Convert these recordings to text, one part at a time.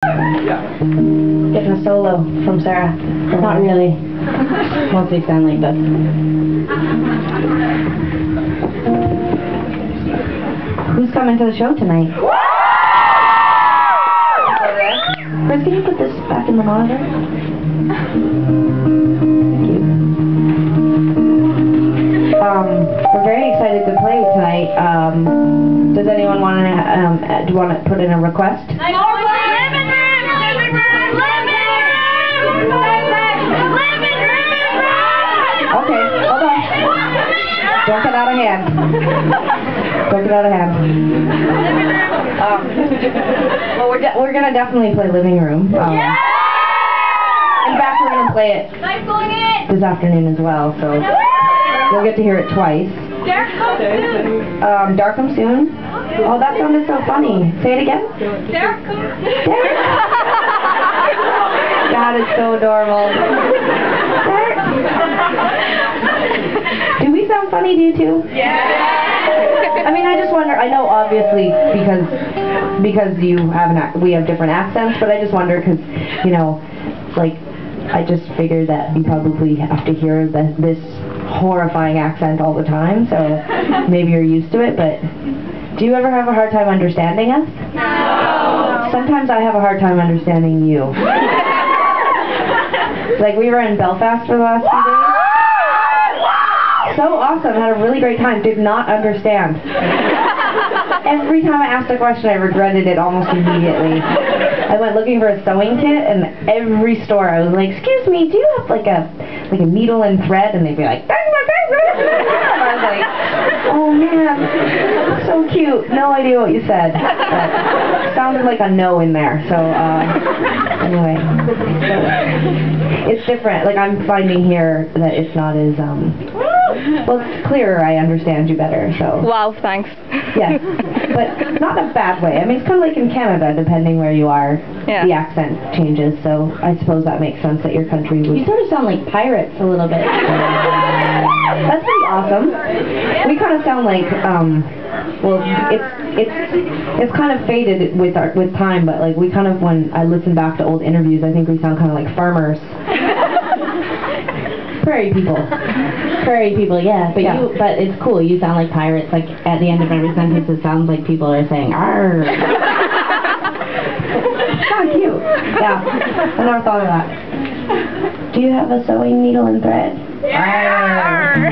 Getting a solo from Sara. Not really. Mostly sound like this. Who's coming to the show tonight? Chris, can you put this back in the monitor? Thank you. We're very excited to play tonight. Does anyone want to put in a request? Okay, hold on. Don't get out of hand. Don't get out of hand. Well, we're gonna definitely play living room. In fact, we're gonna play it this afternoon as well, so you'll get to hear it twice. Dark Come Soon. Oh, that sounded so funny. Say it again. Dark Come Soon. That is so adorable. Do we sound funny to you too? Yeah. I mean, I just wonder. I know, obviously, because you have we have different accents, but I just wonder because, you know, like, I just figured that you probably have to hear this horrifying accent all the time, so maybe you're used to it. But do you ever have a hard time understanding us? No. Sometimes I have a hard time understanding you. Like, we were in Belfast for the last few days. So awesome, had a really great time, did not understand. Every time I asked a question, I regretted it almost immediately. I went looking for a sewing kit, and every store I was like, excuse me, do you have like a needle and thread? And they'd be like, and I was like, oh man, so cute, no idea what you said. But it sounded like a no in there, so anyway. It's different, like I'm finding here that it's not as, well, it's clearer, I understand you better, so. Wow, thanks. Yeah, but not in a bad way. I mean, it's kind of like in Canada, depending where you are, the accent changes, so I suppose that makes sense that your country would... You sort of sound like pirates a little bit. That's pretty awesome. We kind of sound like, well, it's kind of faded with time, but like we kind of, when I listen back to old interviews, I think we sound kind of like farmers. Prairie people. Prairie people, yeah. But but it's cool. You sound like pirates. Like at the end of every sentence, it sounds like people are saying "arr." It's kind of cute. Yeah, I never thought of that. Do you have a sewing needle and thread? Arr.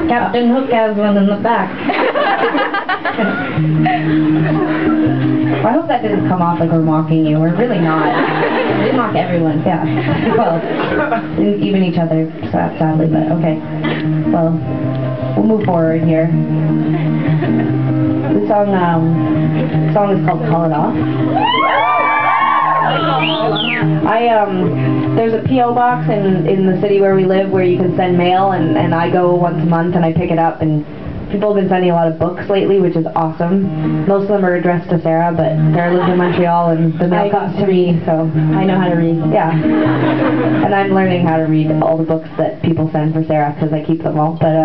Captain Hook has one in the back. I hope that didn't come off like we're mocking you. We're really not. We mock everyone. Yeah. Well, even each other, sadly, but okay. Well, we'll move forward here. The song is called Call It Off. There's a P.O. box in the city where we live where you can send mail, and I go once a month and I pick it up, and people have been sending a lot of books lately, which is awesome. Most of them are addressed to Sara, but Sara lives in Montreal and the mail comes to me, so I know how to read. Yeah. And I'm learning how to read all the books that people send for Sara because I keep them all. But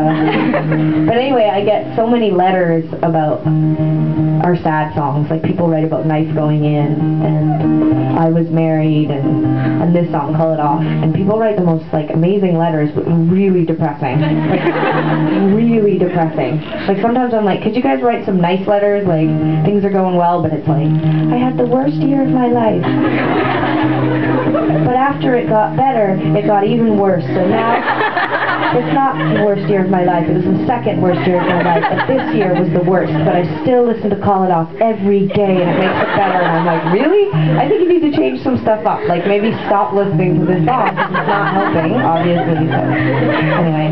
anyway, I get so many letters about our sad songs. Like people write about nights going in and I was married and this song, Call It Off. And people write the most like amazing letters, but really depressing. Like really depressing. Like sometimes I'm like, could you guys write some nice letters? Like things are going well, but it's like, I had the worst year of my life. But after it got better, it got even worse. So now it's not the worst year of my life. It was the second worst year of my life. But this year was the worst. But I still listen to Call It Off every day, and it makes it better. And I'm like, really? I think you need to change some stuff up. Like maybe stop listening to this song because it's not helping, obviously. So anyway.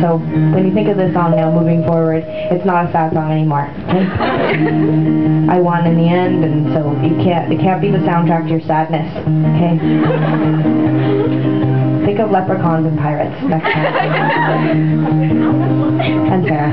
So when you think of this song now, moving forward, it's not a sad song anymore. Okay? I won in the end, and so it can't be the soundtrack to your sadness. Okay? Think of leprechauns and pirates next time. And Sara.